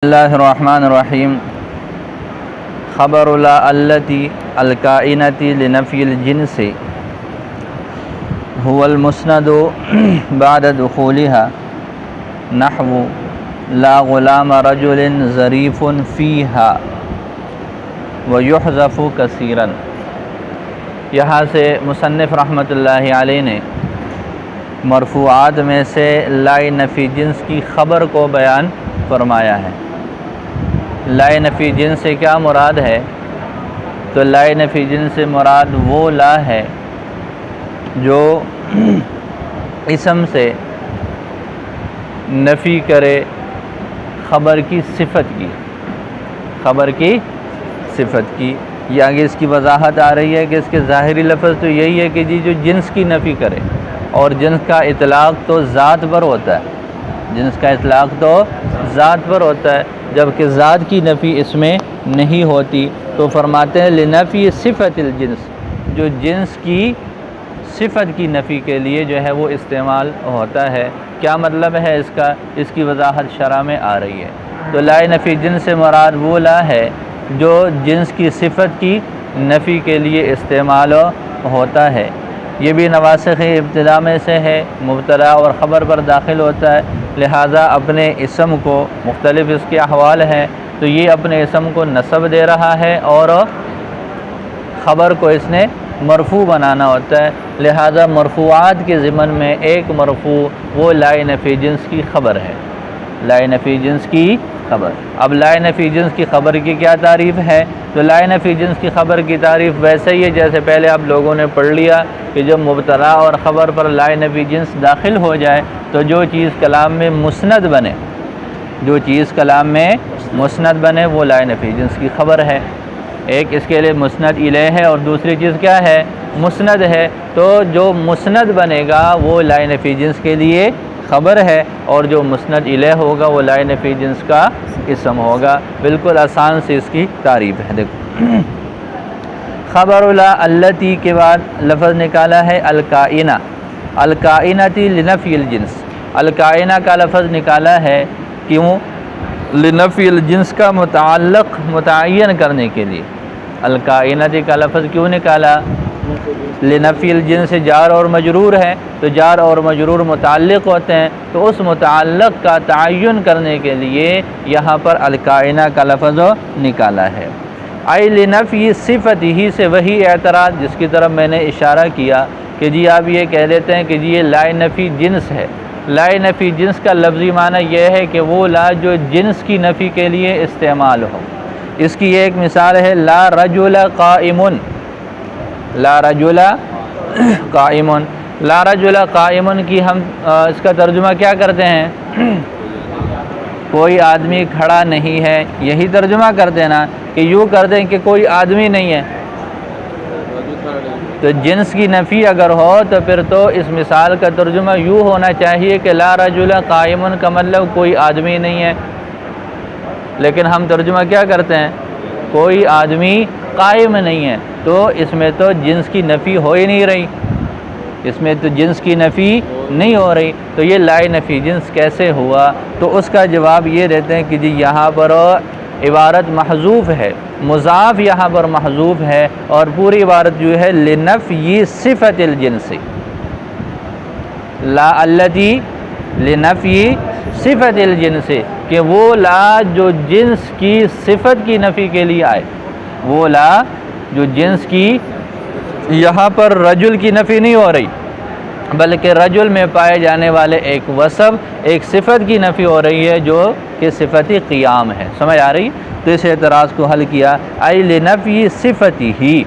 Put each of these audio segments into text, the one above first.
اللہ الرحمن الرحیم خبر لا التی الکائنتی لنفی الجنس هو المسند بعد دخولها نحو لا غلام رجل ظریف فیها ویحذف کثیرا۔ یہاں سے مصنف رحمۃ اللہ علیہ نے مرفوعات میں سے لائے نفی جنس کی خبر کو بیان فرمایا ہے۔ لائے نفی جنس سے کیا مراد ہے؟ تو لائے نفی جنس سے مراد وہ لا ہے جو اسم سے نفی کرے خبر کی صفت کی یہ آگے اس کی وضاحت آ رہی ہے کہ اس کے ظاہری لفظ تو یہی ہے کہ جو جنس کی نفی کرے، اور جنس کا اطلاق تو ذات پر ہوتا ہے، جبکہ ذات کی نفی اس میں نہیں ہوتی۔ تو فرماتے ہیں لنفی صفت الجنس، جو جنس کی صفت کی نفی کے لیے جو ہے وہ استعمال ہوتا ہے۔ کیا مطلب ہے اس کا؟ اس کی وضاحت شرح میں آ رہی ہے۔ تو لائے نفی جنس سے مراد وہ لا ہے جو جنس کی صفت کی نفی کے لیے استعمال ہوتا ہے۔ یہ بھی نواسخ ابتدا میں سے ہے، مبتدا اور خبر پر داخل ہوتا ہے، لہٰذا اپنے اسم کو مختلف اس کے احوال ہیں، تو یہ اپنے اسم کو نصب دے رہا ہے اور خبر کو اس نے مرفوع بنانا ہوتا ہے، لہٰذا مرفوعات کے ضمن میں ایک مرفوع وہ لائے نفی جنس کی خبر ہے۔ لائے نفی جنس کی خبر، اب لائے نفی جنس کی خبر کی کیا تعریف ہے؟ تو لائے نفی جنس کی خبر کی تعریف ویسے ہی ہے جیسے پہلے آپ لوگوں نے پڑھ لیا کہ جب مبتدا اور خبر پر لائے نفی جنس داخل ہو جائے تو جو چیز کلام میں مسند بنے وہ لائے نفی جنس کی خبر ہے۔ ایک اس کے لیے مسند الیہ ہے اور دوسری چیز کیا ہے؟ مسند ہے۔ تو جو مسند بنے گا وہ لائے نفی جنس کے لیے خبر ہے، اور جو مسند الیہ ہوگا وہ لائے نفی جنس کا اسم ہوگا۔ بالکل آسان سے اس کی تعریف ہے۔ دیکھو خبر لا التی کے بعد لفظ نکالا ہے الکائنہ، الکائنتی لنفی الجنس۔ الکائنہ کا لفظ نکالا ہے کیوں؟ لنفی الجنس کا متعلق متعین کرنے کے لیے۔ الکائنتی کا لفظ کیوں نکالا؟ لنفی الجنس جار اور مجرور ہے، تو جار اور مجرور متعلق ہوتے ہیں، تو اس متعلق کا تعین کرنے کے لیے یہاں پر الکائنہ کا لفظ نکالا ہے۔ ای لنفی صفت ہی سے وہی اعتراض جس کی طرف میں نے اشارہ کیا کہ آپ یہ کہہ دیتے ہیں کہ یہ لائے نفی جنس ہے۔ لائے نفی جنس کا لفظی معنی یہ ہے کہ وہ لا جو جنس کی نفی کے لیے استعمال ہو۔ اس کی ایک مثال ہے لا رجل قائم، لا رجل قائم، لا رجل قائم کی ہم اس کا ترجمہ کیا کرتے ہیں؟ کوئی آدمی کھڑا نہیں ہے، یہی ترجمہ کرتے نا، کہ یوں کر دیں کہ کوئی آدمی نہیں ہے۔ تو جنس کی نفی اگر ہو تو پھر تو اس مثال کا ترجمہ یوں ہونا چاہیے کہ لا رجل قائم کا مطلب کوئی آدمی نہیں ہے، لیکن ہم ترجمہ کیا کرتے ہیں؟ کوئی آدمی قائم نہیں ہے، تو اس میں تو جنس کی نفی ہو ہی نہیں رہی، نہیں ہو رہی، تو یہ لائے نفی جنس کیسے ہوا؟ تو اس کا جواب یہ دیتے ہیں کہ یہاں پر عبارت محذوف ہے، مضاف یہاں پر محذوف ہے، اور پوری عبارت جو ہے لنفی صفت الجنس، لا التی لنفی صفت الجنس، کہ وہ لا جو جنس کی صفت کی نفی کے لیے آئے، وہ لا جو جنس کی، یہاں پر رجل کی نفی نہیں ہو رہی بلکہ رجل میں پائے جانے والے ایک وصف، ایک صفت کی نفی ہو رہی ہے جو کہ صفت قیام ہے۔ سمجھ آ رہی؟ تو اس اعتراض کو حل کیا ای لنفی صفتی ہی،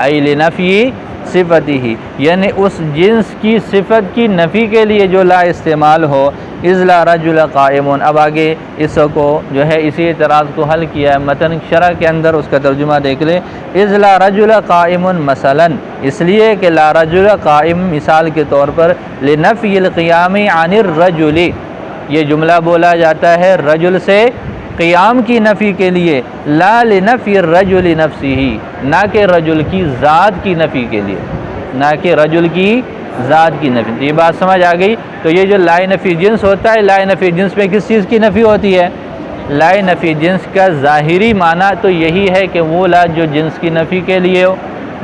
ای لنفی صفتی ہی، یعنی اس جنس کی صفت کی نفی کے لیے جو لا استعمال ہو۔ اذ لا رجل قائم، اب آگے اس کو جو ہے اسی اعتراض کو حل کیا ہے، متن شرح کے اندر اس کا ترجمہ دیکھ لیں۔ اذ لا رجل قائم مثلا، اس لیے کہ لا رجل قائم مثال کے طور پر لنفی القیام عن الرجل، یہ جملہ بولا جاتا ہے رجل سے قیام کی نفی کے لیے، لا لنفی الرجل نفسہ، نہ کہ رجل کی ذات کی نفی کے لیے، نہ کہ رجل کی ذات کی نفی۔ یہ بات سمجھ آ گئی؟ تو یہ جو لائے نفی جنس ہوتا ہے، لائے نفی جنس میں کس چیز کی نفی ہوتی ہے؟ لا نفی جنس کا ظاہری معنی تو یہی ہے کہ وہ لا جو جنس کی نفی کے لیے ہو۔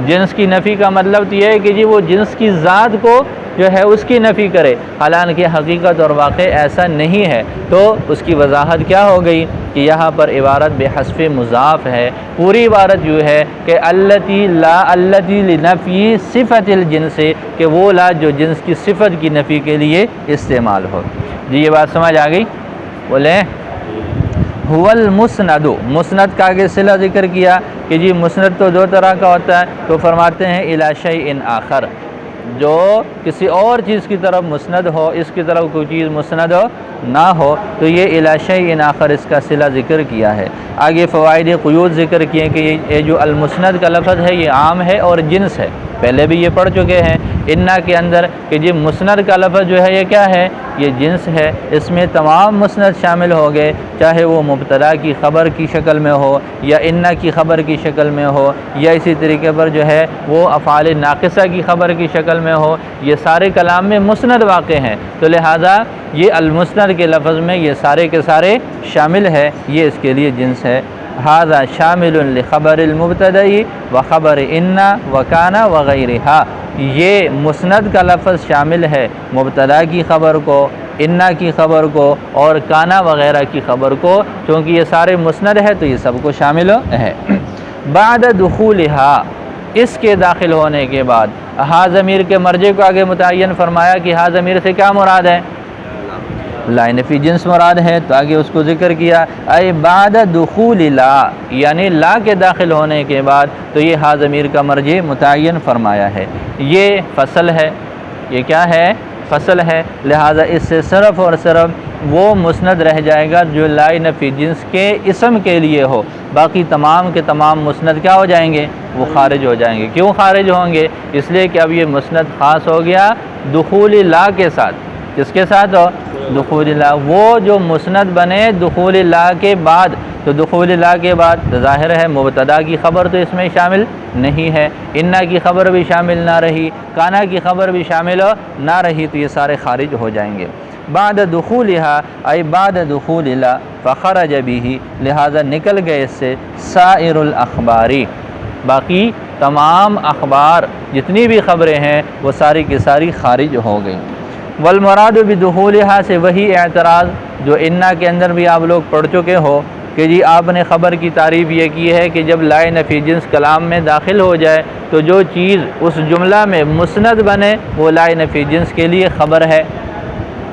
جنس کی نفی کا مطلب تو یہ ہے کہ جی وہ جنس کی ذات کو جو ہے اس کی نفی کرے، حالانکہ حقیقت اور واقع ایسا نہیں ہے۔ تو اس کی وضاحت کیا ہو گئی کہ یہاں پر عبارت بے حذف مضاف ہے، پوری عبارت جو ہے کہ التی لا التی لنفی صفت الجنس، کہ وہ لا جو جنس کی صفت کی نفی کے لیے استعمال ہو۔ جی یہ بات سمجھ آ گئی؟ بولیں هو المسند، مسند کا آگے صلہ ذکر کیا کہ جی مسند تو دو طرح کا ہوتا ہے، تو فرماتے ہیں الی شیء آخر، جو کسی اور چیز کی طرف مسند ہو، اس کی طرف کوئی چیز مسند نہ ہو، تو یہ الی شیء آخر اس کا صلہ ذکر کیا ہے۔ آگے فوائد قیود ذکر کیے کہ یہ جو المسند کا لفظ ہے یہ عام ہے اور جنس ہے، پہلے بھی یہ پڑھ چکے ہیں انا کے اندر کہ جی مسند کا لفظ جو ہے یہ کیا ہے، یہ جنس ہے، اس میں تمام مسند شامل ہو گئے، چاہے وہ مبتدا کی خبر کی شکل میں ہو یا انا کی خبر کی شکل میں ہو، یا اسی طریقے پر جو ہے وہ افعال ناقصہ کی خبر کی شکل میں ہو، یہ سارے کلام میں مسند واقع ہیں، تو لہٰذا یہ المسند کے لفظ میں یہ سارے کے سارے شامل ہے، یہ اس کے لیے جنس ہے۔ ھذا شامل لخبر المبتدأ وخبر انا وکانا وغیرہا، یہ مسند کا لفظ شامل ہے مبتدا کی خبر کو، انا کی خبر کو اور کانا وغیرہ کی خبر کو، چونکہ یہ سارے مسند ہے تو یہ سب کو شامل ہے۔ بعد دخولہا، اس کے داخل ہونے کے بعد، ہا ضمیر کے مرجع کو آگے متعین فرمایا کہ ہا ضمیر سے کیا مراد ہے، لا نفی جنس مراد ہے، تو آگے اس کو ذکر کیا اے بعد دخول لا، یعنی لا کے داخل ہونے کے بعد، تو یہ ہا ضمیر کا مرجع متعین فرمایا ہے۔ یہ فصل ہے، یہ کیا ہے، فصل ہے، لہٰذا اس سے صرف اور صرف وہ مسند رہ جائے گا جو لا نفی جنس کے اسم کے لیے ہو، باقی تمام کے تمام مسند کیا ہو جائیں گے، وہ خارج ہو جائیں گے۔ کیوں خارج ہوں گے؟ اس لیے کہ اب یہ مسند خاص ہو گیا دخول لا کے ساتھ۔ کس کے ساتھ ہو؟ دخول لا، وہ جو مسند بنے دخول لا کے بعد، تو دخول لا کے بعد ظاہر ہے مبتدا کی خبر تو اس میں شامل نہیں ہے، انا کی خبر بھی شامل نہ رہی، کانا کی خبر بھی شامل نہ رہی، تو یہ سارے خارج ہو جائیں گے۔ بعد دخولہا ای بعد دخول لا فخرج به، لہذا نکل گئے اس سے سائر الاخباری، باقی تمام اخبار جتنی بھی خبریں ہیں وہ ساری کی ساری خارج ہو گئیں۔ والمراد بدخولہا سے وہی اعتراض جو انا کے اندر بھی آپ لوگ پڑھ چکے ہو کہ جی آپ نے خبر کی تعریف یہ کی ہے کہ جب لا نفی جنس کلام میں داخل ہو جائے تو جو چیز اس جملہ میں مسند بنے وہ لا نفی جنس کے لیے خبر ہے۔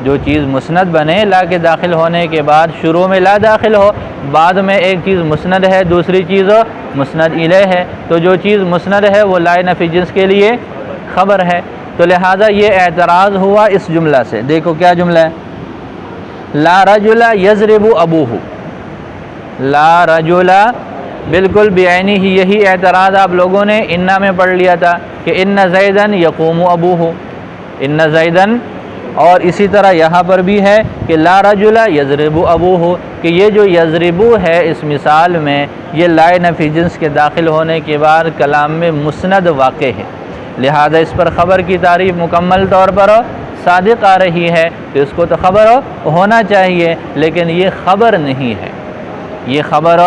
جو چیز مسند بنے لا کے داخل ہونے کے بعد، شروع میں لا داخل ہو، بعد میں ایک چیز مسند ہے، دوسری چیز مسند الیہ ہے، تو جو چیز مسند ہے وہ لا نفی جنس کے لیے خبر ہے، تو لہٰذا یہ اعتراض ہوا اس جملہ سے۔ دیکھو کیا جملہ ہے، لا رجل یضرب ابوہ، لا رجل بالکل بعینی ہی یہی اعتراض آپ لوگوں نے انا میں پڑھ لیا تھا کہ ان زیدن یقوم ابوہ، ان زیدن، اور اسی طرح یہاں پر بھی ہے کہ لا رجل یضرب ابوہ، کہ یہ جو یضربو ہے اس مثال میں یہ لا نفی جنس کے داخل ہونے کے بعد کلام میں مسند واقع ہے، لہذا اس پر خبر کی تعریف مکمل طور پر صادق آ رہی ہے، تو اس کو تو خبر ہونا چاہیے، لیکن یہ خبر نہیں ہے، یہ خبر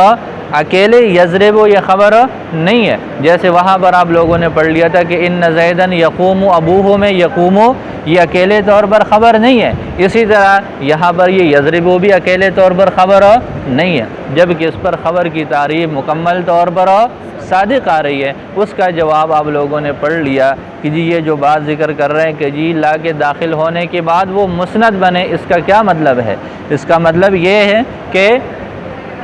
اکیلے یضرب یہ خبر نہیں ہے، جیسے وہاں پر آپ لوگوں نے پڑھ لیا تھا کہ ان زیدن یقوم ابوہ میں یقوم یہ اکیلے طور پر خبر نہیں ہے، اسی طرح یہاں پر یہ یضرب بھی اکیلے طور پر خبر نہیں ہے، جبکہ اس پر خبر کی تعریف مکمل طور پر صادق آ رہی ہے۔ اس کا جواب آپ لوگوں نے پڑھ لیا کہ جی یہ جو بات ذکر کر رہے ہیں کہ جی لا کے داخل ہونے کے بعد وہ مسند بنے، اس کا کیا مطلب ہے؟ اس کا مطلب یہ ہے کہ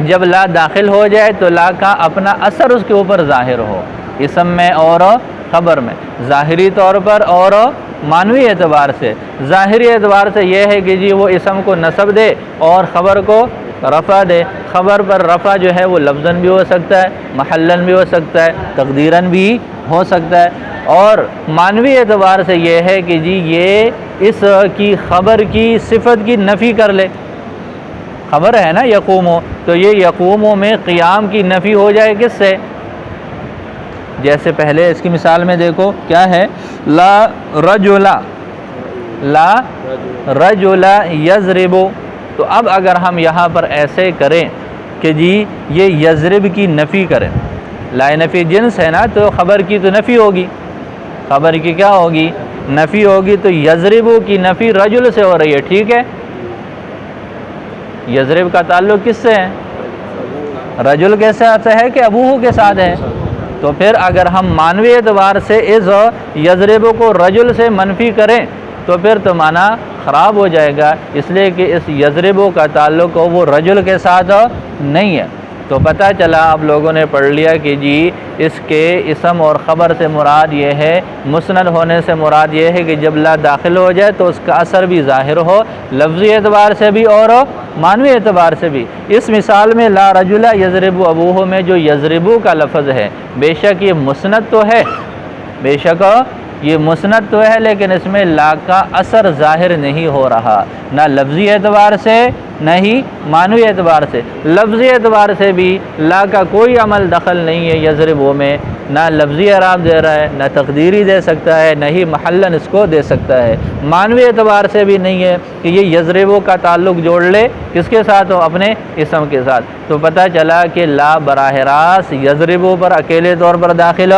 جب لا داخل ہو جائے تو لا کا اپنا اثر اس کے اوپر ظاہر ہو، اسم میں اور خبر میں، ظاہری طور پر اور معنوی اعتبار سے۔ ظاہری اعتبار سے یہ ہے کہ جی وہ اسم کو نصب دے اور خبر کو رفع دے، خبر پر رفع جو ہے وہ لفظاً بھی ہو سکتا ہے، محلاً بھی ہو سکتا ہے، تقدیراً بھی ہو سکتا ہے، اور معنوی اعتبار سے یہ ہے کہ جی یہ اس کی خبر کی صفت کی نفی کر لے، خبر ہے نا یقومو، تو یہ یقومو میں قیام کی نفی ہو جائے کس سے؟ جیسے پہلے اس کی مثال میں دیکھو کیا ہے، لا رجل، لا رجل یضرب، تو اب اگر ہم یہاں پر ایسے کریں کہ جی یہ یضرب کی نفی کریں، لا نفی جنس ہے نا، تو خبر کی تو نفی ہوگی، خبر کی کیا ہوگی؟ نفی ہوگی، تو یضرب کی نفی رجل سے ہو رہی ہے، ٹھیک ہے؟ یضرب کا تعلق کس سے ہے؟ رجل کے ساتھ ہے کہ ابوہ کے ساتھ ہے؟ تو پھر اگر ہم معنوی اعتبار سے اس یضرب کو رجل سے منفی کریں تو پھر تو معنی خراب ہو جائے گا، اس لیے کہ اس یضرب کا تعلق وہ رجل کے ساتھ نہیں ہے۔ تو پتہ چلا آپ لوگوں نے پڑھ لیا کہ جی اس کے اسم اور خبر سے مراد یہ ہے، مسند ہونے سے مراد یہ ہے کہ جب لا داخل ہو جائے تو اس کا اثر بھی ظاہر ہو، لفظی اعتبار سے بھی اور معنوی اعتبار سے بھی۔ اس مثال میں لا رجل یضرب ابوہ میں جو یضرب کا لفظ ہے، بے شک یہ مسند تو ہے، بے شک یہ مسند تو ہے، لیکن اس میں لا کا اثر ظاہر نہیں ہو رہا، نہ لفظی اعتبار سے نہ ہی معنوی اعتبار سے۔ لفظی اعتبار سے بھی لا کا کوئی عمل دخل نہیں ہے یضرب میں، نہ لفظی اعراب دے رہا ہے، نہ تقدیری دے سکتا ہے، نہ ہی محلن اس کو دے سکتا ہے۔ معنوی اعتبار سے بھی نہیں ہے کہ یہ یضرب کا تعلق جوڑ لے کس کے ساتھ ہو؟ اپنے اسم کے ساتھ۔ تو پتہ چلا کہ لا براہ راست یضرب پر اکیلے طور پر داخل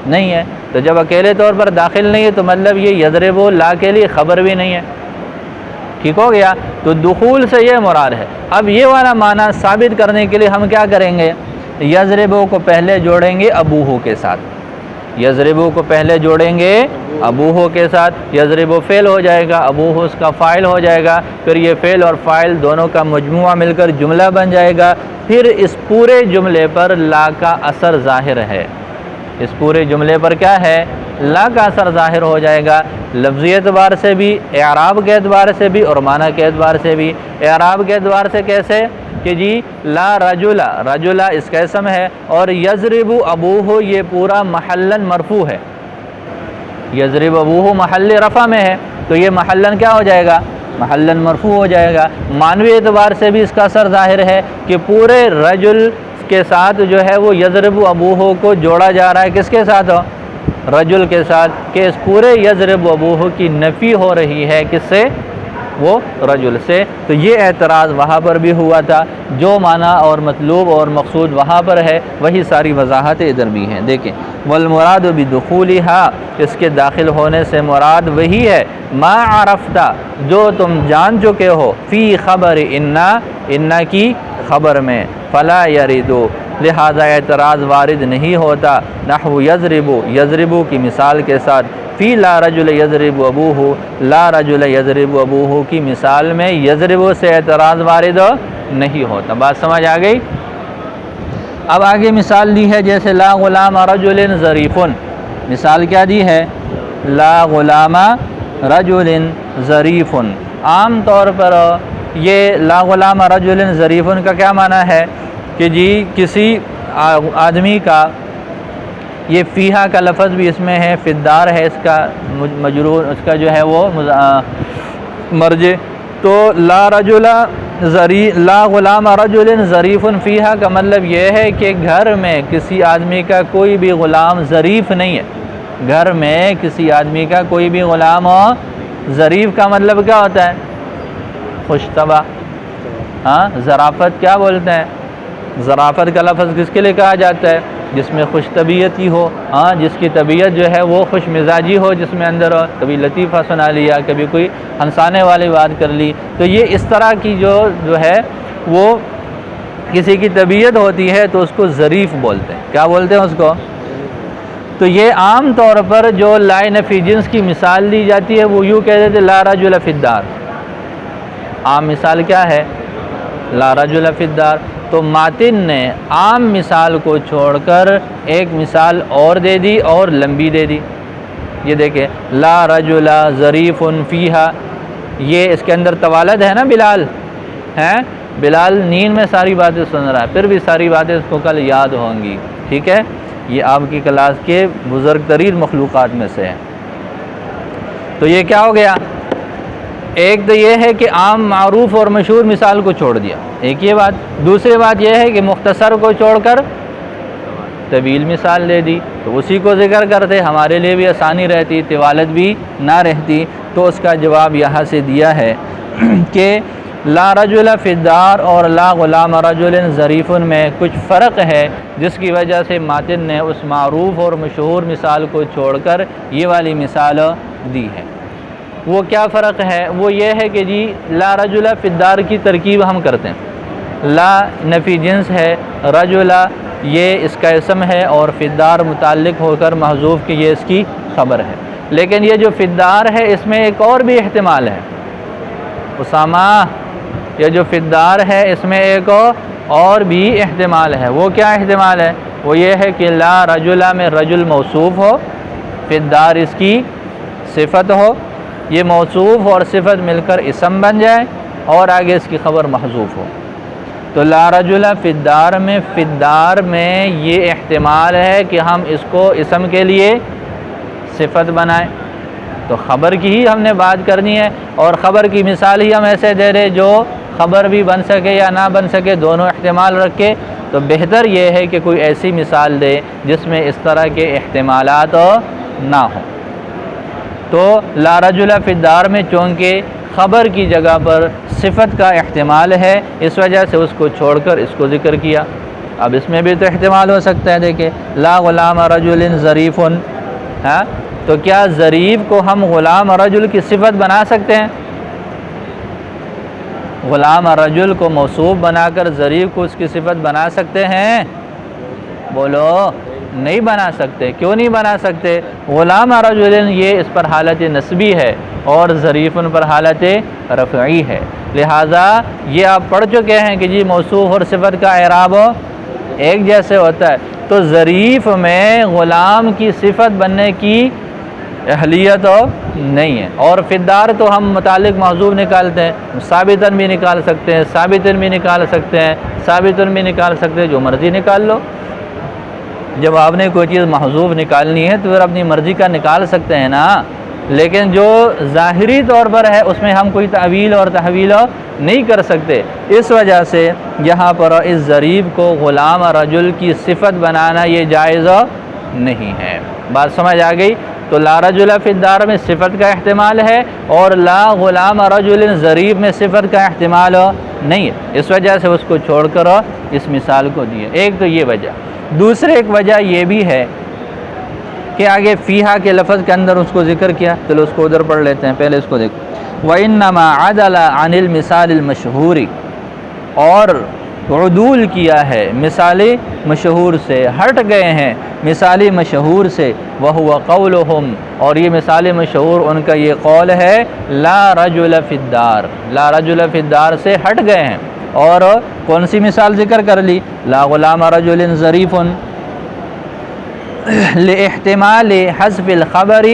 نہیں ہے، تو جب اکیلے طور پر داخل نہیں ہے تو مطلب یہ یضرب لا کے لیے خبر بھی نہیں ہے، ٹھیک ہو گیا؟ تو دخول سے یہ مراد ہے۔ اب یہ والا معنی ثابت کرنے کے لیے ہم کیا کریں گے؟ یضرب کو پہلے جوڑیں گے ابوہ کے ساتھ، یضرب کو پہلے جوڑیں گے ابوہ کے ساتھ، یضرب فعل ہو جائے گا، ابوہ اس کا فاعل ہو جائے گا، پھر یہ فعل اور فاعل دونوں کا مجموعہ مل کر جملہ بن جائے گا، پھر اس پورے جملے پر لا کا اثر ظاہر ہے، اس پورے جملے پر کیا ہے؟ لا کا اثر ظاہر ہو جائے گا، لفظی اعتبار سے بھی، اعراب کے اعتبار سے بھی اور معنی کے اعتبار سے بھی۔ اعراب کے اعتبار سے کیسے؟ کہ جی لا رجلا، رجلا اس کا اسم ہے، اور یضرب ابوہ یہ پورا محلن مرفوع ہے، یضرب ابوہ محل رفع میں ہے، تو یہ محلن کیا ہو جائے گا؟ محلن مرفوع ہو جائے گا۔ معنوی اعتبار سے بھی اس کا اثر ظاہر ہے کہ پورے رجل کے ساتھ جو ہے وہ یضرب ابوہ کو جوڑا جا رہا ہے، کس کے ساتھ؟ رجل کے ساتھ، کہ اس پورے یضرب ابوہ کی نفی ہو رہی ہے کس سے؟ وہ رجل سے۔ تو یہ اعتراض وہاں پر بھی ہوا تھا، جو معنی اور مطلوب اور مقصود وہاں پر ہے وہی ساری وضاحتیں ادھر بھی ہیں۔ دیکھیں والمراد بدخولھا، اس کے داخل ہونے سے مراد وہی ہے ما عرفت جو تم جان چکے ہو، فی خبر انا کی خبر میں، فلا یریدو لہذا اعتراض وارد نہیں ہوتا، نحو یضرب، یضرب کی مثال کے ساتھ، فی لا رجل یضرب ابوہ، لا رجل یضرب ابوہ کی مثال میں یضرب سے اعتراض وارد نہیں ہوتا۔ بات سمجھ آ گئی؟ اب آگے مثال دی ہے، جیسے لا غلام رجل ظریف، مثال کیا دی ہے؟ لا غلام رجل ظریف۔ عام طور پر یہ لا غلام رجل ظریف کا کیا معنی ہے کہ جی کسی آدمی کا، یہ فیہا کا لفظ بھی اس میں ہے، فدار ہے اس کا مجرور، اس کا جو ہے وہ مرجع، تو لا غلام رجل ظریف فیہا کا مطلب یہ ہے کہ گھر میں کسی آدمی کا کوئی بھی غلام ظریف نہیں ہے، گھر میں کسی آدمی کا کوئی بھی غلام ہو۔ ظریف کا مطلب کیا ہوتا ہے؟ خوش طبع، ہاں ظرافت کیا بولتے ہیں؟ ظرافت کا لفظ کس کے لیے کہا جاتا ہے؟ جس میں خوش طبیعت ہی ہو، ہاں جس کی طبیعت جو ہے وہ خوش مزاجی ہو، جس میں اندر کبھی لطیفہ سنا لیا، کبھی کوئی ہنسانے والی بات کر لی، تو یہ اس طرح کی جو ہے وہ کسی کی طبیعت ہوتی ہے تو اس کو ظریف بولتے ہیں۔ کیا بولتے ہیں اس کو؟ تو یہ عام طور پر جو لا نفی جنس کی مثال دی جاتی ہے وہ یوں کہہ دیتے لا رجل فی الدار، عام مثال کیا ہے؟ لا رجل فی الدار۔ تو ماتن نے عام مثال کو چھوڑ کر ایک مثال اور دے دی اور لمبی دے دی۔ یہ دیکھیں لا رجل ظریف فیہا، یہ اس کے اندر توالد ہے نا، بلال ہیں، بلال نیند میں ساری باتیں سن رہا ہے، پھر بھی ساری باتیں اس کو کل یاد ہوں گی، ٹھیک ہے؟ یہ آپ کی کلاس کے بزرگ ترین مخلوقات میں سے ہے۔ تو یہ کیا ہو گیا؟ ایک تو یہ ہے کہ عام معروف اور مشہور مثال کو چھوڑ دیا، ایک یہ بات۔ دوسری بات یہ ہے کہ مختصر کو چھوڑ کر طویل مثال دے دی، تو اسی کو ذکر کرتے، ہمارے لیے بھی آسانی رہتی، طوالت بھی نہ رہتی۔ تو اس کا جواب یہاں سے دیا ہے کہ لا رجل فی الدار اور لا غلام رجل ظریف میں کچھ فرق ہے، جس کی وجہ سے ماتن نے اس معروف اور مشہور مثال کو چھوڑ کر یہ والی مثال دی ہے۔ وہ کیا فرق ہے؟ وہ یہ ہے کہ جی لا رجل فی الدار کی ترکیب ہم کرتے ہیں، لا نفی جنس ہے، رجل یہ اس کا اسم ہے اور فی الدار متعلق ہو کر محذوف کی یہ اس کی خبر ہے۔ لیکن یہ جو فی الدار ہے اس میں ایک اور بھی احتمال ہے اسامہ، یہ جو فی الدار ہے اس میں ایک اور بھی احتمال ہے۔ وہ کیا احتمال ہے؟ وہ یہ ہے کہ لا رجل میں رجل موصوف ہو، فی الدار اس کی صفت ہو، یہ موصوف اور صفت مل کر اسم بن جائے اور آگے اس کی خبر محذوف ہو۔ تو لا رجل فی الدار میں یہ احتمال ہے کہ ہم اس کو اسم کے لیے صفت بنائیں، تو خبر کی ہی ہم نے بات کرنی ہے، اور خبر کی مثال ہی ہم ایسے دے رہے جو خبر بھی بن سکے یا نہ بن سکے، دونوں احتمال رکھے۔ تو بہتر یہ ہے کہ کوئی ایسی مثال دے جس میں اس طرح کے احتمالات نہ ہوں۔ تو لا رجل فی الدار میں چونکہ خبر کی جگہ پر صفت کا احتمال ہے، اس وجہ سے اس کو چھوڑ کر اس کو ذکر کیا۔ اب اس میں بھی تو احتمال ہو سکتا ہے، دیکھیں لا غلام رجل ظریف، تو کیا ظریف کو ہم غلام رجل کی صفت بنا سکتے ہیں؟ غلام رجل کو موصوف بنا کر ظریف کو اس کی صفت بنا سکتے ہیں؟ بولو، نہیں بنا سکتے۔ کیوں نہیں بنا سکتے؟ غلام رجل یہ اس پر حالت نسبی ہے اور ظریف پر حالت رفعی ہے، لہٰذا یہ آپ پڑھ چکے ہیں کہ جی موصوف اور صفت کا اعراب ایک جیسے ہوتا ہے۔ تو ظریف میں غلام کی صفت بننے کی اہلیت نہیں ہے، اور فی الدار تو ہم متعلق محذوف نکالتے ہیں، ثابتاً بھی نکال سکتے ہیں، ثابتاً بھی نکال سکتے ہیں، ثابتاً بھی نکال سکتے ہیں، جو مرضی نکال لو۔ جب آپ نے کوئی چیز محذوف نکالنی ہے تو پھر اپنی مرضی کا نکال سکتے ہیں نا، لیکن جو ظاہری طور پر ہے اس میں ہم کوئی تعویل اور تحویل نہیں کر سکتے۔ اس وجہ سے یہاں پر اس ظریف کو غلام رجل کی صفت بنانا یہ جائز نہیں ہے۔ بات سمجھ آ گئی؟ تو لا رجل فی الدار میں صفت کا احتمال ہے اور لا غلام رجل ظریف میں صفت کا احتمال نہیں ہے، اس وجہ سے اس کو چھوڑ کر اس مثال کو دیے۔ ایک تو یہ وجہ، دوسرے ایک وجہ یہ بھی ہے کہ آگے فیہا کے لفظ کے اندر اس کو ذکر کیا، چلو اس کو ادھر پڑھ لیتے ہیں، پہلے اس کو دیکھو۔ وَإِنَّمَا عَدَلَ عَنِ الْمِثَالِ الْمَشْهُورِ، اور عدول کیا ہے مثال مشہور سے، ہٹ گئے ہیں مثال مشہور سے، وَهُوَ قَوْلُهُمْ، اور یہ مثال مشہور ان کا یہ قول ہے لا رجل فی الدار، لا رجل فی الدار سے ہٹ گئے ہیں، اور کون سی مثال ذکر کر لی؟ لا غلام رجل ظریف، لاحتمال حذف الخبر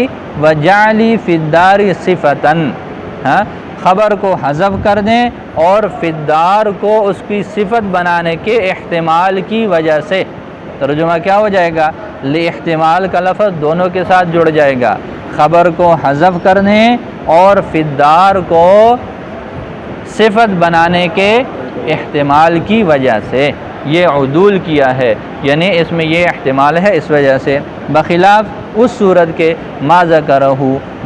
وجعل فی الدار صفتا، خبر کو حذف کر دیں اور فی الدار کو اس کی صفت بنانے کے احتمال کی وجہ سے۔ ترجمہ کیا ہو جائے گا؟ لاحتمال کا لفظ دونوں کے ساتھ جڑ جائے گا، خبر کو حذف کرنے اور فی الدار کو صفت بنانے کے احتمال کی وجہ سے یہ عدول کیا ہے، یعنی اس میں یہ احتمال ہے اس وجہ سے، بخلاف اس صورت کے ما ذکرہ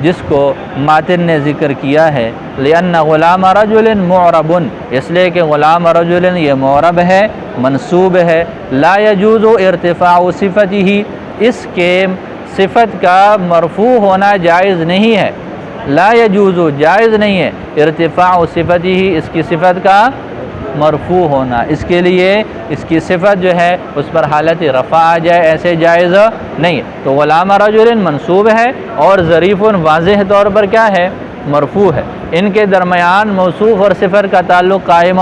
جس کو ماتن نے ذکر کیا ہے، لأن غلام رجل معرب، اس لیے کہ غلام رجل یہ معرب ہے، منصوب ہے، لا یجوز ارتفاع صفتہ، اس کے صفت کا مرفوع ہونا جائز نہیں ہے، لا یجوز جائز نہیں ہے، ارتفاع صفتہ اس کی صفت کا مرفوع ہونا، اس کے لیے اس کی صفت جو ہے اس پر حالت رفع آ جائے، ایسے جائز نہیں۔ تو غلام رجل منصوب ہے اور ظریف واضح طور پر کیا ہے؟ مرفوع ہے، ان کے درمیان موصوف اور صفت کا تعلق قائم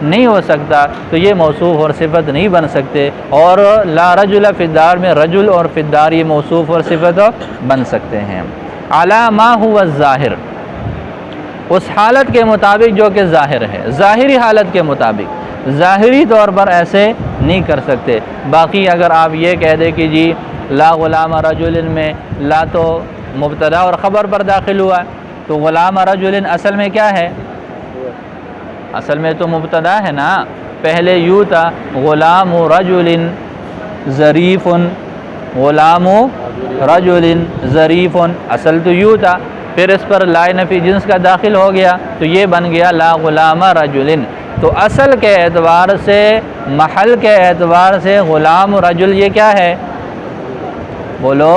نہیں ہو سکتا، تو یہ موصوف اور صفت نہیں بن سکتے، اور لا رجل فی الدار میں رجل اور فی الدار یہ موصوف اور صفت بن سکتے ہیں۔ علی ما هو الظاہر، اس حالت کے مطابق جو کہ ظاہر ہے، ظاہری حالت کے مطابق، ظاہری طور پر ایسے نہیں کر سکتے۔ باقی اگر آپ یہ کہہ دیں کہ جی لا غلام رجل میں لا تو مبتدا اور خبر پر داخل ہوا ہے، تو غلام رجل اصل میں کیا ہے؟ اصل میں تو مبتدا ہے نا، پہلے یوں تھا غلام رجل ظریف، غلام رجل ظریف، اصل تو یوں تھا، پھر اس پر لا نفی جنس کا داخل ہو گیا تو یہ بن گیا لا غلام رجل۔ تو اصل کے اعتبار سے، محل کے اعتبار سے غلام رجل یہ کیا ہے؟ بولو،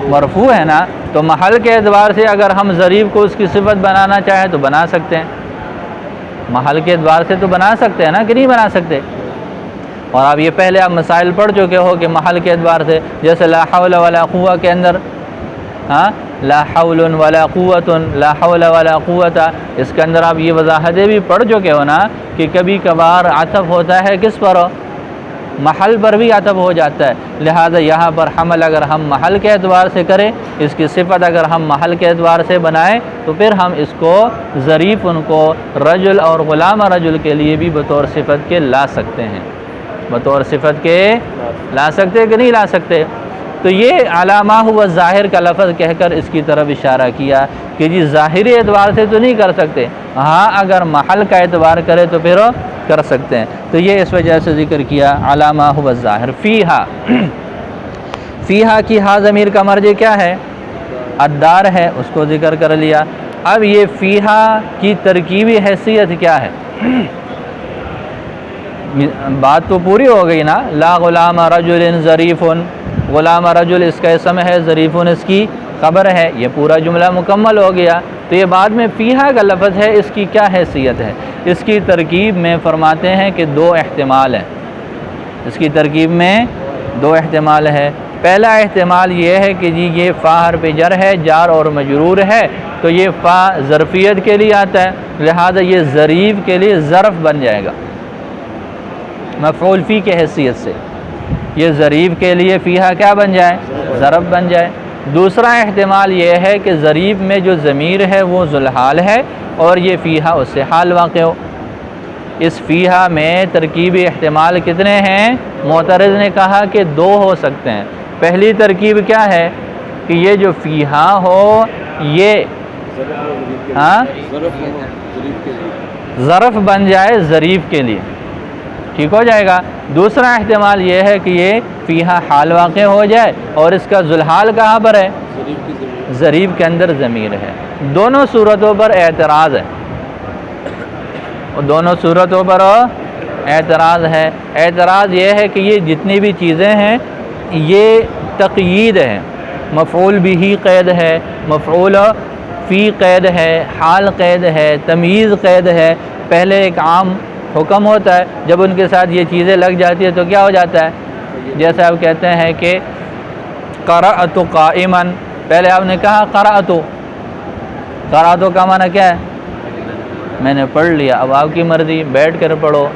مرفوع ہے نا۔ تو محل کے اعتبار سے اگر ہم ظریف کو اس کی صفت بنانا چاہیں تو بنا سکتے ہیں، محل کے اعتبار سے تو بنا سکتے ہیں نا، کہ نہیں بنا سکتے؟ اور اب یہ پہلے آپ مسائل پڑھ چکے ہو کہ محل کے اعتبار سے، جیسے لا حول ولا قوہ کے اندر، لا حول ولا قوت، لا حول ولا قوت، اس کے اندر آپ یہ وضاحتیں بھی پڑھ چکے ہو نا کہ کبھی کبھار عطف ہوتا ہے کس پر؟ محل پر بھی عطف ہو جاتا ہے۔ لہذا یہاں پر حمل اگر ہم محل کے اعتبار سے کریں، اس کی صفت اگر ہم محل کے اعتبار سے بنائیں تو پھر ہم اس کو ظریف ان کو رجل اور غلام رجل کے لیے بھی بطور صفت کے لا سکتے ہیں، بطور صفت کے لا سکتے کہ نہیں لا سکتے؟ تو یہ علامہ ہوا ظاہر کا لفظ کہہ کر اس کی طرف اشارہ کیا کہ جی ظاہری اعتبار سے تو نہیں کر سکتے، ہاں اگر محل کا اعتبار کرے تو پھر کر سکتے ہیں۔ تو یہ اس وجہ سے ذکر کیا علامہ ہوا ظاہر۔ فیہا، فیہا کی ہا ضمیر کا مرجع کیا ہے؟ الدار ہے، اس کو ذکر کر لیا۔ اب یہ فیہا کی ترکیبی حیثیت کیا ہے؟ بات تو پوری ہو گئی نا، لا غلام رجل ظریف، غلام رجل اس کا اسم ہے، ظریف اس کی خبر ہے، یہ پورا جملہ مکمل ہو گیا۔ تو یہ بعد میں فیہا کا لفظ ہے، اس کی کیا حیثیت ہے؟ اس کی ترکیب میں فرماتے ہیں کہ دو احتمال ہیں، اس کی ترکیب میں دو احتمال ہے۔ پہلا احتمال یہ ہے کہ جی یہ فا حرف جر ہے، جار اور مجرور ہے، تو یہ فا ظرفیت کے لیے آتا ہے، لہذا یہ ظریف کے لیے ظرف بن جائے گا، مفعول فی کی حیثیت سے یہ ظریف کے لیے فیہا کیا بن جائے؟ ظرف بن جائے۔ دوسرا احتمال یہ ہے کہ ظریف میں جو ضمیر ہے وہ ذوالحال ہے اور یہ فیہا اس سے حال واقع ہو۔ اس فیہا میں ترکیبی احتمال کتنے ہیں؟ معترض نے کہا کہ دو ہو سکتے ہیں۔ پہلی ترکیب کیا ہے کہ یہ جو فیہا ہو یہ ظرف بن جائے ظریف کے لیے، ٹھیک ہو جائے گا۔ دوسرا احتمال یہ ہے کہ یہ فیہا حال واقع ہو جائے اور اس کا ذوالحال کہاں پر ہے؟ ظریف کے اندر ضمیر ہے۔ دونوں صورتوں پر اعتراض ہے، اور دونوں صورتوں پر اعتراض ہے۔ اعتراض یہ ہے کہ یہ جتنی بھی چیزیں ہیں یہ تقیید ہے، مفعول بھی قید ہے، مفعول فی قید ہے، حال قید ہے، تمییز قید ہے۔ پہلے ایک عام حکم ہوتا ہے، جب ان کے ساتھ یہ چیزیں لگ جاتی ہے تو کیا ہو جاتا ہے؟ جیسے آپ کہتے ہیں کہ قرأت قائما، پہلے آپ نے کہا قرأت، قرأت کا معنی کیا ہے؟ میں نے پڑھ لیا۔ اب آپ کی مرضی، بیٹھ کر پڑھو،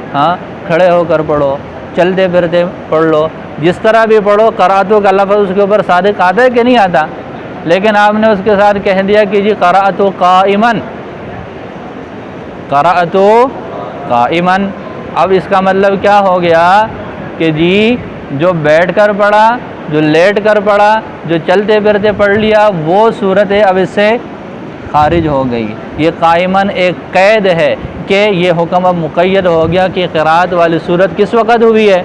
کھڑے ہو کر پڑھو، چلتے پھرتے پڑھ لو، جس طرح بھی پڑھو۔ قرأت کا لفظ اس کے اوپر صادق آتا ہے کہ نہیں آتا؟ لیکن آپ نے اس کے ساتھ کہہ دیا کہ جی قرأت قائما، قرأت قائما۔ اب اس کا مطلب کیا ہو گیا کہ جی جو بیٹھ کر پڑھا، جو لیٹ کر پڑھا، جو چلتے پھرتے پڑھ لیا، وہ صورت اب اس سے خارج ہو گئی۔ یہ قائماً ایک قید ہے کہ یہ حکم اب مقید ہو گیا کہ قرات والی صورت کس وقت ہوئی ہے؟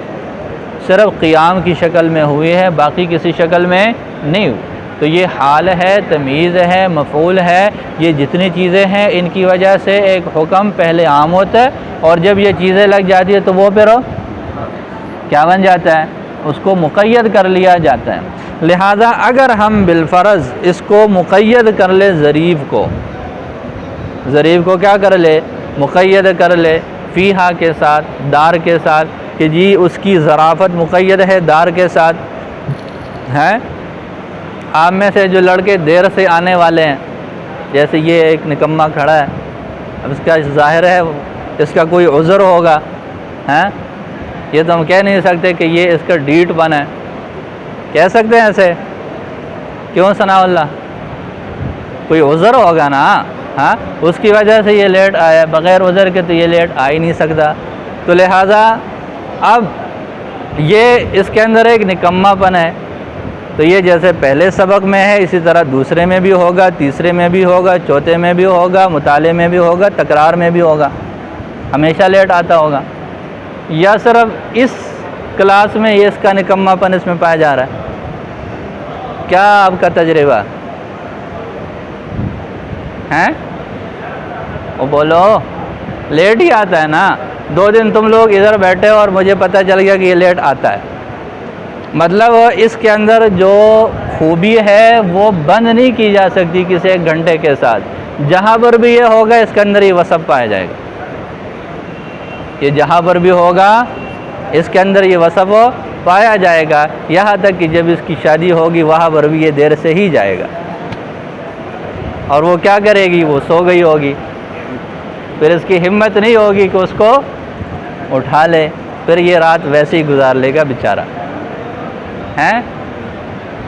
صرف قیام کی شکل میں ہوئی ہے، باقی کسی شکل میں نہیں ہوئی۔ تو یہ حال ہے، تمییز ہے، مفعول ہے، یہ جتنی چیزیں ہیں ان کی وجہ سے ایک حکم پہلے عام ہوتا ہے، اور جب یہ چیزیں لگ جاتی ہے تو وہ پھر کیا بن جاتا ہے؟ اس کو مقید کر لیا جاتا ہے۔ لہذا اگر ہم بالفرض اس کو مقید کر لے، ظریف کو کیا کر لے؟ مقید کر لے فیہا کے ساتھ، دار کے ساتھ، کہ جی اس کی ظرافت مقید ہے دار کے ساتھ ہے۔ آپ میں سے جو لڑکے دیر سے آنے والے ہیں، جیسے یہ ایک نکمہ کھڑا ہے، اب اس کا ظاہر ہے اس کا کوئی عذر ہوگا، یہ تو ہم کہہ نہیں سکتے کہ یہ اس کا ڈیٹ پن ہے، کہہ سکتے ہیں ایسے؟ کیوں ثناء اللہ؟ کوئی عذر ہوگا نا، اس کی وجہ سے یہ لیٹ آیا، بغیر عذر کے تو یہ لیٹ آ ہی نہیں سکتا۔ تو لہٰذا اب یہ اس کے اندر ایک نکمہ پن ہے، تو یہ جیسے پہلے سبق میں ہے اسی طرح دوسرے میں بھی ہوگا، تیسرے میں بھی ہوگا، چوتھے میں بھی ہوگا، مطالعے میں بھی ہوگا، تکرار میں بھی ہوگا، ہمیشہ لیٹ آتا ہوگا۔ یا صرف اس کلاس میں یہ اس کا نکمہ پن اس میں پایا جا رہا ہے؟ کیا آپ کا تجربہ؟ ہیں؟ وہ بولو، لیٹ ہی آتا ہے نا. 2 دن تم لوگ ادھر بیٹھے اور مجھے پتہ چل گیا کہ یہ لیٹ آتا ہے. مطلب اس کے اندر جو خوبی ہے وہ بند نہیں کی جا سکتی کسی 1 گھنٹے کے ساتھ. جہاں پر بھی یہ ہوگا اس کے اندر یہ وصف پایا جائے گا. یہ جہاں پر بھی ہوگا اس کے اندر یہ وصف پایا جائے گا. یہاں تک کہ جب اس کی شادی ہوگی وہاں پر بھی یہ دیر سے ہی جائے گا. اور وہ کیا کرے گی؟ وہ سو گئی ہوگی. پھر اس کی ہمت نہیں ہوگی کہ اس کو اٹھا لے. پھر یہ رات ویسے ہی گزار لے گا بیچارہ. ہیں؟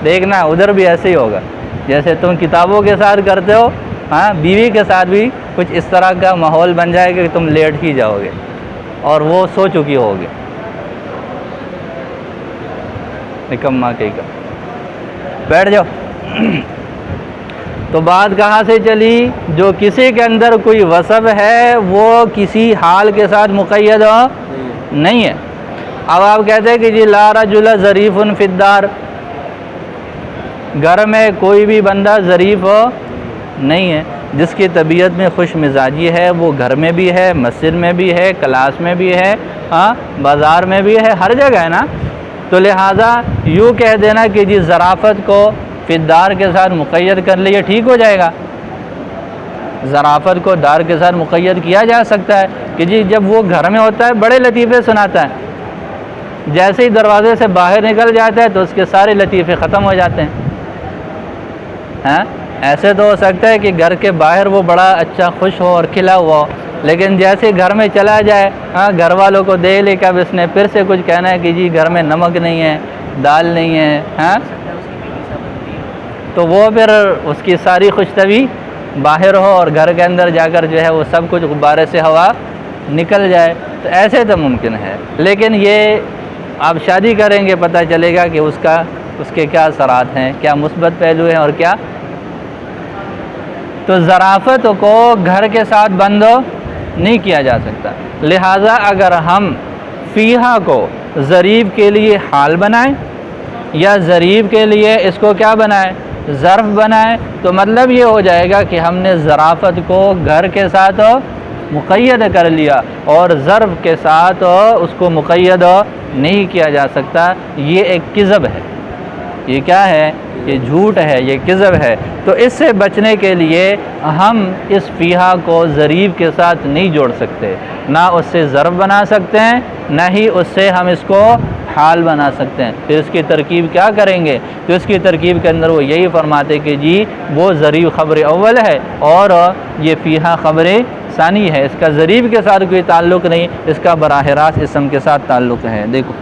دیکھنا ادھر بھی ایسے ہی ہوگا جیسے تم کتابوں کے ساتھ کرتے ہو. ہاں، بیوی کے ساتھ بھی کچھ اس طرح کا ماحول بن جائے گا کہ تم لیٹ ہی جاؤ گے اور وہ سو چکی ہوگی. نکما کہیں کا بیٹھ جاؤ. تو بات کہاں سے چلی؟ جو کسی کے اندر کوئی وصف ہے وہ کسی حال کے ساتھ مقید نہیں ہے. اب آپ کہتے ہیں کہ جی لا رجل ظریف فی الدار، گھر میں کوئی بھی بندہ ظریف نہیں ہے. جس کی طبیعت میں خوش مزاجی ہے وہ گھر میں بھی ہے، مسجد میں بھی ہے، کلاس میں بھی ہے، ہاں بازار میں بھی ہے، ہر جگہ ہے نا. تو لہٰذا یوں کہہ دینا کہ جی ظرافت کو فی الدار کے ساتھ مقید کر لیے ٹھیک ہو جائے گا. ظرافت کو دار کے ساتھ مقید کیا جا سکتا ہے کہ جی جب وہ گھر میں ہوتا ہے بڑے لطیفے سناتا ہے، جیسے ہی دروازے سے باہر نکل جاتا ہے تو اس کے سارے لطیفے ختم ہو جاتے ہیں. ہاں، ایسے تو ہو سکتا ہے کہ گھر کے باہر وہ بڑا اچھا خوش ہو اور کھلا ہوا ہو، لیکن جیسے گھر میں چلا جائے، ہاں گھر والوں کو دے لے کہ اب اس نے پھر سے کچھ کہنا ہے کہ جی گھر میں نمک نہیں ہے، دال نہیں ہے، ہاں تو وہ پھر اس کی ساری خوش طبعی باہر ہو اور گھر کے اندر جا کر جو ہے وہ سب کچھ غبارے سے ہوا نکل جائے. تو ایسے تو ممکن ہے، لیکن یہ آپ شادی کریں گے پتہ چلے گا کہ اس کے کیا اثرات ہیں، کیا مثبت پہلو ہیں اور کیا. تو ظرافت کو گھر کے ساتھ بند نہیں کیا جا سکتا. لہٰذا اگر ہم فیہا کو ظریف کے لیے حال بنائیں یا ظریف کے لیے اس کو کیا بنائیں؟ ظرف بنائیں، تو مطلب یہ ہو جائے گا کہ ہم نے ظرافت کو گھر کے ساتھ مقید کر لیا اور ظرف کے ساتھ اس کو مقید نہیں کیا جا سکتا. یہ ایک کذب ہے. یہ کیا ہے؟ یہ جھوٹ ہے، یہ کذب ہے. تو اس سے بچنے کے لیے ہم اس فیہا کو ظریف کے ساتھ نہیں جوڑ سکتے، نہ اس سے ظرف بنا سکتے ہیں، نہ ہی اس سے ہم اس کو حال بنا سکتے ہیں. پھر اس کی ترکیب کیا کریں گے؟ تو اس کی ترکیب کے اندر وہ یہی فرماتے کہ جی وہ ظریف خبر اول ہے اور یہ فیہا خبر ثانی ہے. اس کا ظریف کے ساتھ کوئی تعلق نہیں، اس کا براہ راست اسم کے ساتھ تعلق ہے. دیکھو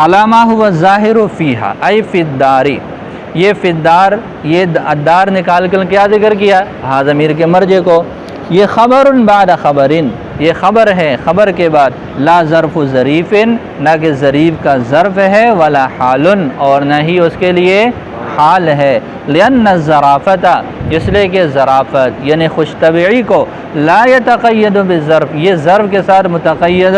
علامہ ہوا ظاہر فیہا ای فی الداری، یہ فی الدار، یہ دار نکال کر کیا ذکر کیا؟ ہاں ضمیر کے مرجع کو. یہ خبر بعد خبرن، یہ خبر ہے خبر کے بعد. لا ظرف ظریف، نہ کہ ظریف کا ظرف ہے، ولا حال، اور نہ ہی اس کے لیے حال ہے. لأن الظرافت، اس لیے کہ ظرافت یعنی خوش طبعی کو لا یتقید بالظرف، یہ ظرف کے ساتھ متقید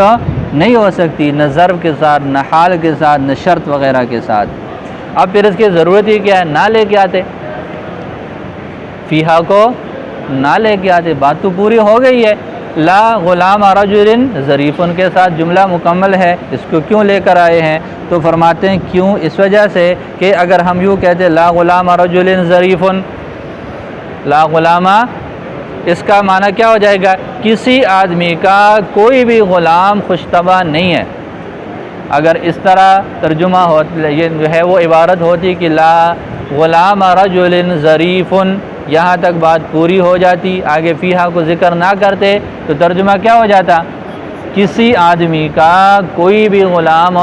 نہیں ہو سکتی، نہ ظرف کے ساتھ، نہ حال کے ساتھ، نہ شرط وغیرہ کے ساتھ. اب پھر اس کی ضرورت ہی کیا ہے؟ نہ لے کے آتے، فیہا کو نہ لے کے آتے. بات تو پوری ہو گئی ہے. لا غلام رجل ظریف کے ساتھ جملہ مکمل ہے، اس کو کیوں لے کر آئے ہیں؟ تو فرماتے ہیں کیوں؟ اس وجہ سے کہ اگر ہم یوں کہتے لا غلام رجل ظریف، لا غلام، اس کا معنی کیا ہو جائے گا؟ کسی آدمی کا کوئی بھی غلام خوش طبع نہیں ہے. اگر اس طرح ترجمہ ہو، یہ جو ہے وہ عبارت ہوتی کہ لا غلام رجل ظریف، یہاں تک بات پوری ہو جاتی، آگے فیہا کو ذکر نہ کرتے تو ترجمہ کیا ہو جاتا؟ کسی آدمی کا کوئی بھی غلام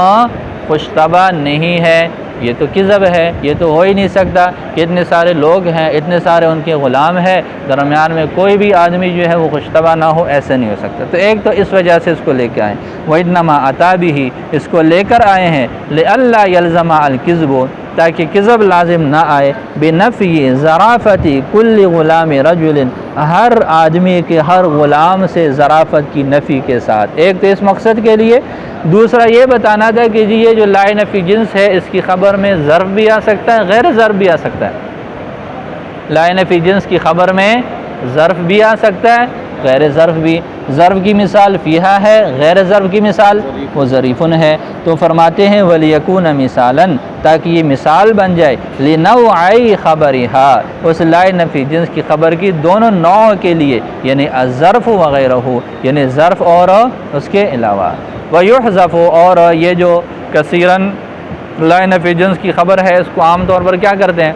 خوش طبع نہیں ہے. یہ تو کذب ہے، یہ تو ہو ہی نہیں سکتا کہ اتنے سارے لوگ ہیں، اتنے سارے ان کے غلام ہیں، درمیان میں کوئی بھی آدمی جو ہے وہ خوش طبع نہ ہو، ایسے نہیں ہو سکتا. تو ایک تو اس وجہ سے اس کو لے کے آئے. وَإِنَّمَا أَتَى بِهِ، اس کو لے کر آئے ہیں لِأَلَّا يَلْزَمَ الْكِذْبُ، تاکہ کذب لازم نہ آئے. بِنَفْيِ ظَرَافَةِ كُلِّ غُلَامِ رَجُلٍ، ہر آدمی کے ہر غلام سے ظرافت کی نفی کے ساتھ. ایک تو اس مقصد کے لیے، دوسرا یہ بتانا تھا کہ جی یہ جو لا نفی جنس ہے اس کی خبر میں ظرف بھی آ سکتا ہے، غیر ظرف بھی آ سکتا ہے. لا نفی جنس کی خبر میں ظرف بھی آ سکتا ہے، غیر ظرف بھی۔ ظرف کی مثال فیہا ہے، غیر ظرف کی مثال وہ ظریفن ہے۔ تو فرماتے ہیں ولیکون مثالا، تاکہ یہ مثال بن جائے لنوعی خبرہا، اس لا نفی جنس کی خبر کی دونوں نوع کے لیے، یعنی الظرف وغیرہ، یعنی ظرف اور اس کے علاوہ۔ ویحذف، اور یہ جو کثیراً لا نفی جنس کی خبر ہے اس کو عام طور پر کیا کرتے ہیں؟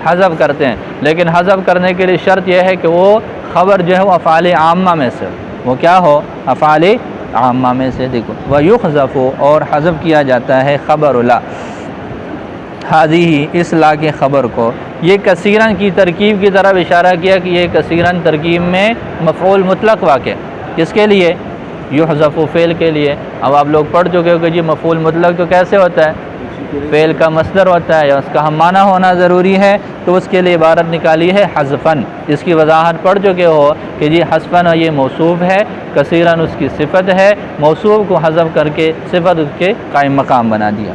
حذف کرتے ہیں، لیکن حذف کرنے کے لیے شرط یہ ہے کہ وہ خبر جو ہے وہ افعال عامہ میں سے، وہ کیا ہو؟ افعال عامہ میں سے۔ دیکھو ویحذف، اور حذف کیا جاتا ہے خبر لا، ہذہ، اس لا کے خبر کو۔ یہ کثیراً کی ترکیب کی طرف اشارہ کیا کہ یہ کثیراً ترکیب میں مفعول مطلق واقع، کس کے لیے؟ یحذف، فعل کے لیے۔ اب آپ لوگ پڑھ چکے ہو کہ جی مفعول مطلق تو کیسے ہوتا ہے؟ فعل کا مصدر ہوتا ہے یا اس کا ہم معنی ہونا ضروری ہے، تو اس کے لیے عبارت نکالی ہے حذفاً۔ اس کی وضاحت پڑھ چکے ہو کہ جی حذفاً یہ موصوف ہے، کثیراً اس کی صفت ہے، موصوف کو حذف کر کے صفت اس کے قائم مقام بنا دیا۔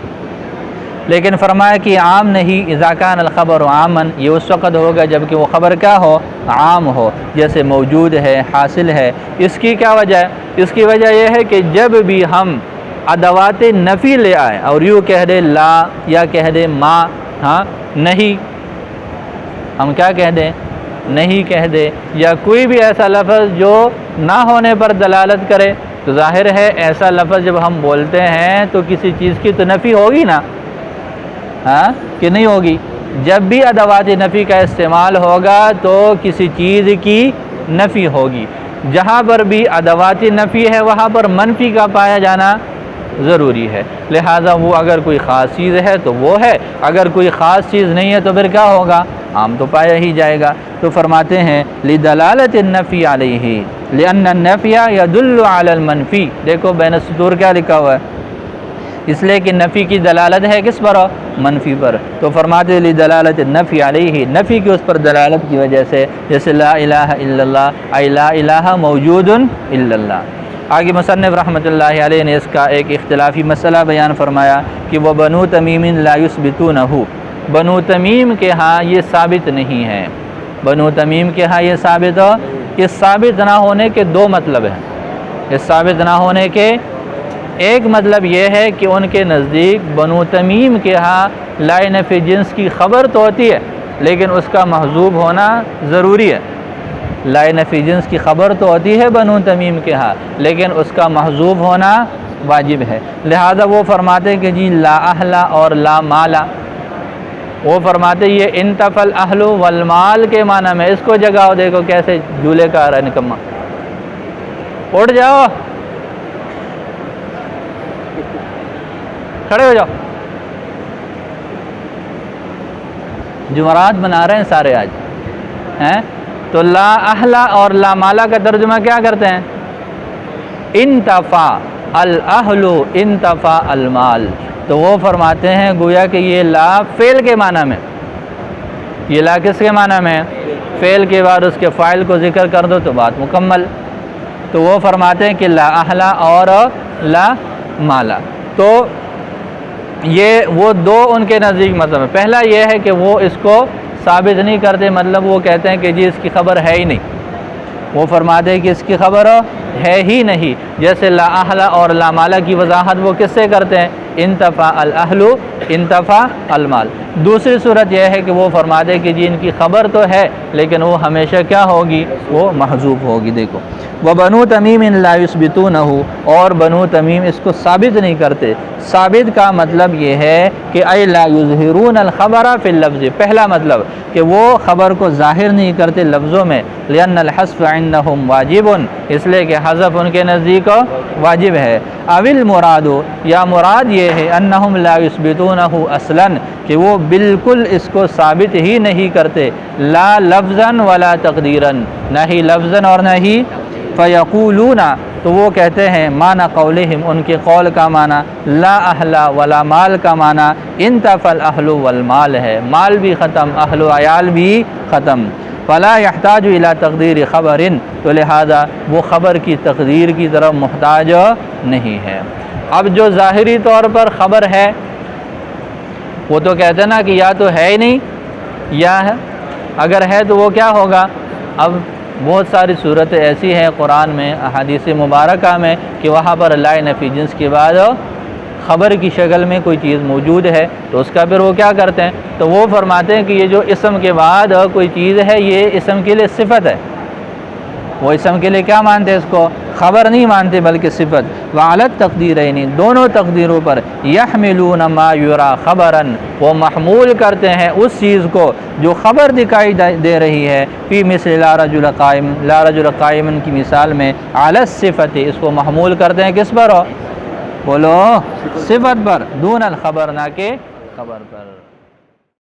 لیکن فرمایا کہ عام نہیں، اذا کان الخبر عاماً، یہ اس وقت ہوگا جب کہ وہ خبر کیا ہو؟ عام ہو، جیسے موجود ہے، حاصل ہے۔ اس کی کیا وجہ ہے؟ اس کی وجہ یہ ہے کہ جب بھی ہم ادوات نفی لے آئے اور یوں کہہ دے لا، یا کہہ دے ما، ہاں نہیں، ہم کیا کہہ دیں؟ نہیں کہہ دے، یا کوئی بھی ایسا لفظ جو نہ ہونے پر دلالت کرے، تو ظاہر ہے ایسا لفظ جب ہم بولتے ہیں تو کسی چیز کی تو نفی ہوگی نا، ہاں کہ نہیں ہوگی؟ جب بھی ادوات نفی کا استعمال ہوگا تو کسی چیز کی نفی ہوگی۔ جہاں پر بھی ادوات نفی ہے وہاں پر منفی کا پایا جانا ضروری ہے، لہٰذا وہ اگر کوئی خاص چیز ہے تو وہ ہے، اگر کوئی خاص چیز نہیں ہے تو پھر کیا ہوگا؟ عام تو پایا ہی جائے گا۔ تو فرماتے ہیں لدلالت النفی علیہ، لأن النفی یدل علی المنفی۔ دیکھو بین السطور کیا لکھا ہوا ہے؟ اس لیے کہ نفی کی دلالت ہے کس پر؟ منفی پر۔ تو فرماتے ہیں لدلالت النفی علیہ، نفی کی اس پر دلالت کی وجہ سے، جیسے لا الہ الا اللہ، ای لا الہ موجود الا اللہ۔ آگے مصنف رحمۃ اللہ علیہ نے اس کا ایک اختلافی مسئلہ بیان فرمایا کہ وہ بنو تمیم لا یثبتونہ، بنو تمیم کے ہاں یہ ثابت نہیں ہے۔ بنو تمیم کے ہاں یہ ثابت ہو، اس ثابت نہ ہونے کے دو مطلب ہیں۔ اس ثابت نہ ہونے کے ایک مطلب یہ ہے کہ ان کے نزدیک بنو تمیم کے ہاں لا نفی جنس کی خبر تو ہوتی ہے لیکن اس کا محذوب ہونا ضروری ہے۔ لا نفی جنس کی خبر تو ہوتی ہے بنو تمیم کے ہاں لیکن اس کا محذوب ہونا واجب ہے، لہذا وہ فرماتے کہ جی لا اہلا اور لا مالا، وہ فرماتے یہ انتفى الاہل والمال کے معنی میں۔ اس کو جگاؤ، دیکھو کیسے جھولے کا آ رہا ہے نکما، اٹھ جاؤ، کھڑے ہو جاؤ۔ جمعرات بنا رہے ہیں سارے آج ہیں، تو لا اہلا اور لا مالا کا ترجمہ کیا کرتے ہیں؟ انتفع الاہل انتفع المال۔ تو وہ فرماتے ہیں گویا کہ یہ لا فعل کے معنی میں، یہ لا کس کے معنی میں؟ فعل کے بعد اس کے فاعل کو ذکر کر دو تو بات مکمل۔ تو وہ فرماتے ہیں کہ لا اہلا اور لا مالا، تو یہ وہ دو ان کے نزدیک مطلب ہے۔ پہلا یہ ہے کہ وہ اس کو ثابت نہیں کرتے، مطلب وہ کہتے ہیں کہ جی اس کی خبر ہے ہی نہیں، وہ فرماتے ہیں کہ اس کی خبر ہے ہی نہیں، جیسے لا اہلا اور لا مالا کی وضاحت وہ کس سے کرتے ہیں؟ انتفع الاہل انتفع المال۔ دوسری صورت یہ ہے کہ وہ فرماتے ہیں کہ جی ان کی خبر تو ہے لیکن وہ ہمیشہ کیا ہوگی؟ وہ محذوف ہوگی۔ دیکھو وبنو تمیم لا یثبتونہ، اور بنو تمیم اس کو ثابت نہیں کرتے۔ ثابت کا مطلب یہ ہے کہ اے لا یظہرون الخبر فی اللفظ، پہلا مطلب کہ وہ خبر کو ظاہر نہیں کرتے لفظوں میں، لأن الحذف عندهم واجب، اس لیے کہ حذف ان کے نزدیک واجب ہے۔ او المراد، یا مراد یہ ہے انہم لا یثبتونہ اصلا، کہ وہ بالکل اس کو ثابت ہی نہیں کرتے، لا لفظا ولا تقدیرا، نہ ہی لفظا اور نہ ہی فیقولون، تو وہ کہتے ہیں معنی قولہم، ان کے قول کا معنی لا اہلا ولا مال کا معنی انتفى الاہل والمال ہے، مال بھی ختم، اہل و عیال بھی ختم۔ فلا يحتاج الى تقدیر خبر، تو لہذا وہ خبر کی تقدیر کی طرف محتاج نہیں ہے۔ اب جو ظاہری طور پر خبر ہے وہ تو کہتے ہیں نا کہ یا تو ہے ہی نہیں یا ہے، اگر ہے تو وہ کیا ہوگا؟ اب بہت ساری صورتیں ایسی ہیں قرآن میں، احادیث مبارکہ میں، کہ وہاں پر اللہ نفی جنس کے بعد خبر کی شکل میں کوئی چیز موجود ہے، تو اس کا پھر وہ کیا کرتے ہیں؟ تو وہ فرماتے ہیں کہ یہ جو اسم کے بعد کوئی چیز ہے، یہ اسم کے لیے صفت ہے۔ وہ اسم کے لیے کیا مانتے ہیں؟ اس کو خبر نہیں مانتے بلکہ صفت۔ وعلی التقدیرین، دونوں تقدیروں پر، یحملون ما یرا خبرا، وہ محمول کرتے ہیں اس چیز کو جو خبر دکھائی دے رہی ہے، فی مثل لا رجل قائم، لا رجل قائم کی مثال میں، علی الصفت، اس کو محمول کرتے ہیں کس پر ہو؟ بولو، صفت پر، دون الخبر، نہ کہ خبر پر۔